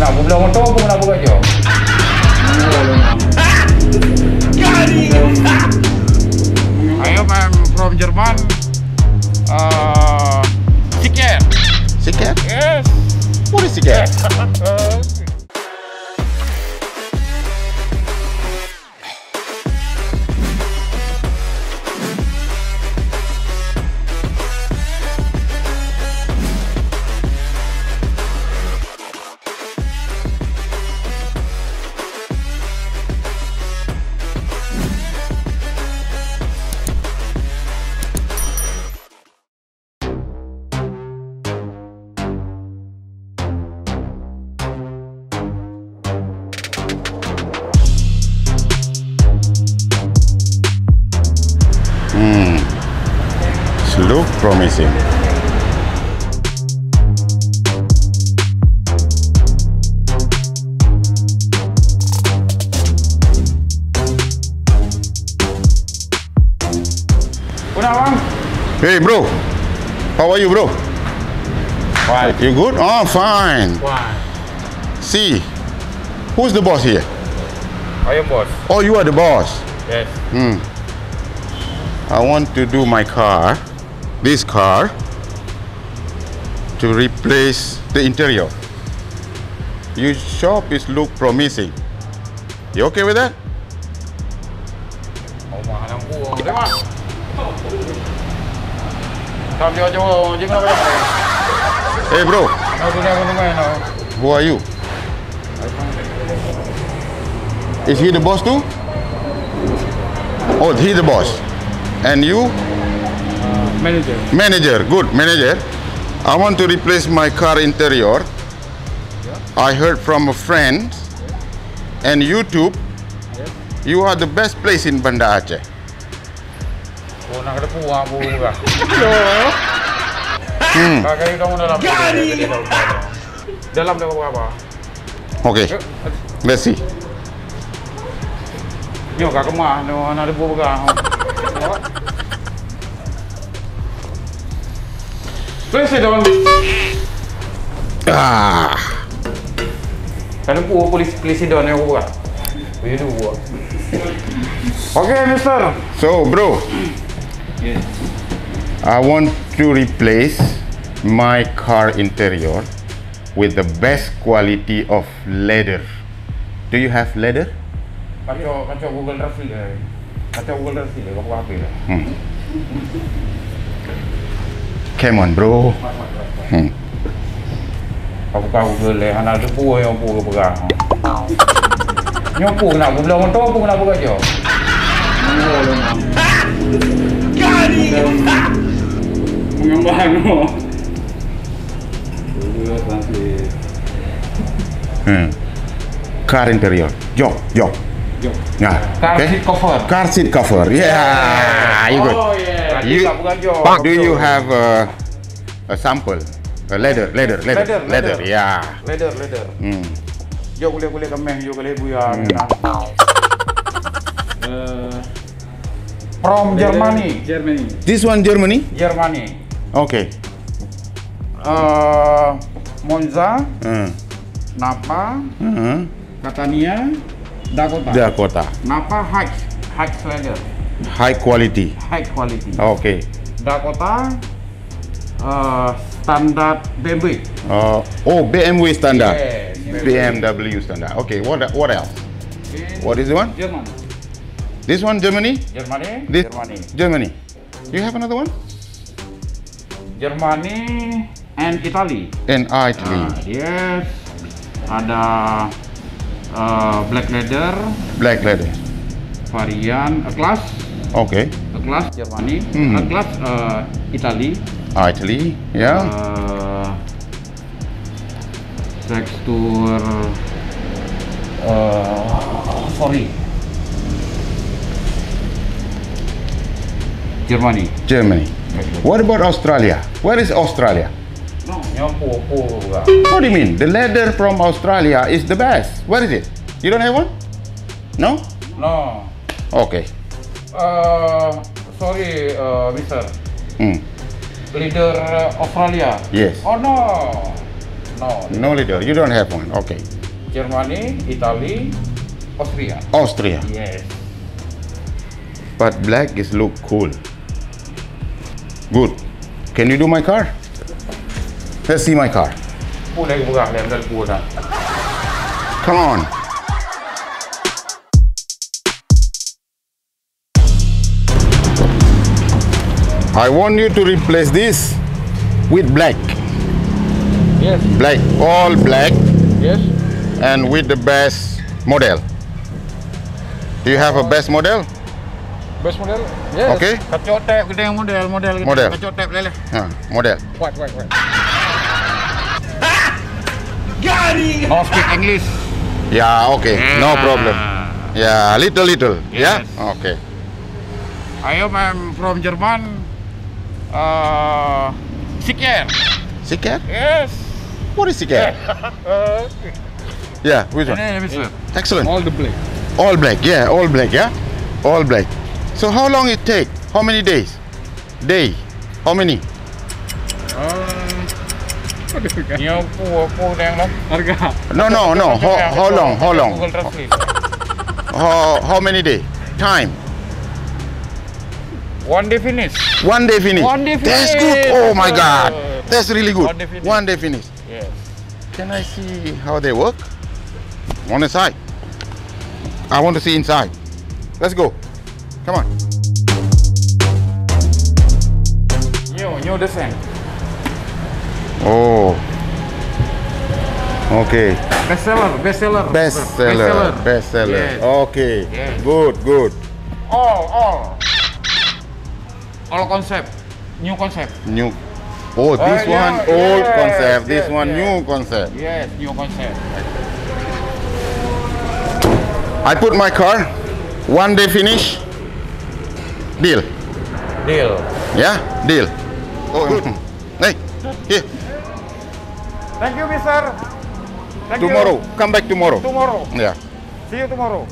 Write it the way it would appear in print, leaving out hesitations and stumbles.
nak belah motor pun nak buat je. I am from Jerman. Ticket. Ticket? Yes. What is ticket? Look promising. Pulang. Hey bro, how are you bro? Fine. You good? Oh fine. Fine. See, who's the boss here? I am boss. Oh, you are the boss. Yes. I want to do my car, this car, to replace the interior. Your shop is look promising. You okay with that? Oh, mahal ang buong. Diba? Sabi ko, jangan apa. Hey bro, No. who are you? Is he the boss too? Oh, he the boss. And you? Manager. Manager, good manager. I want to replace my car interior. I heard from a friend and YouTube. You are the best place in Banda Aceh. Oh, nak ada puang juga. Kakak kamu dalam. Dalam dia apa? Okay, let's see. Yo, kakak mah, nak ada buang. Presiden. Kan presiden yang buat. Itu buat. Okay, Mister. So, bro. Yes. I want to replace my car interior with the best quality of leather. Do you have leather? Kacau Google Translate. Kacau Google Translate. Apa lah? Come on, bro. Kau buka Google le, anak ada buah yang buah berang. Yang buah nak belah motor pun nak buat je. Mengembang no. Car interior. Jok. Nah, Car seat cover. Car seat cover. Yeah, you good. Oh yeah. Do you have a sample? Leather. Leather. Yeah. Leather. Yo boleh kemeng, yo boleh buya. From Germany. This one Germany? Germany. Okay. Monza, Napa, Catania, Dakota. Napa high leather. High quality. Okay. Dakota, standard BMW. BMW standard. Yes. BMW standard. Okay. What else? What is the one? German. This one Germany? This Germany. You have another one? Germany and Italy. And Italy. Yes. Ada black leather. Varian class. Okay. Class Germany. Class Italy. Italy. Yeah. Texture. Sorry. Germany. What about Australia? Where is Australia? No, yang poor. What do you mean? The leather from Australia is the best. Where is it? You don't have one? No? No. Okay. Sorry, Mister. Leader Australia. Yes. Oh no. No leader. You don't have one. Okay. Germany, Italy, Austria. Austria. Yes. But black is look cool. Good. Can you do my car? Let's see my car. Come on. I want you to replace this with black. Yes. Black, all black, Yes. and with the best model. Do you have a best model? Best model? Yes. Okay. Kacau tap gede model. Model. Kacau tap lele. Model. What? Ganti. No speak English. Yeah, okay, no problem. Yeah, little. Yes. Yeah, okay. I'm from German. Sikker. Sikker? Yes. What is Sikker? Yeah, which one? Excellent. All the black. All black, yeah, all black, yeah? All black. So how long it take? How many days? Day? How many? Nhiều pua đen lắm. No. How long? Google Translate. How many day? Time? One day finish. One day finish. One day That's finish. good. Oh my God. That's really good. One day finish. One day finish. Yes. Can I see how they work? On the side. I want to see inside. Let's go. Come on. New design. Oh. Okay. Bestseller. Bestseller. Yes. Okay. Yes. Good. All concept. New concept. New. Oh, this one yeah, old yes, concept. This yes, one yes. new concept. Yes, new concept. I put my car. One day finish. Deal. Yeah, deal. Oh, good. Hey, here. Thank you, mister. Thank Tomorrow. You. Come back tomorrow. Tomorrow. Yeah. See you tomorrow.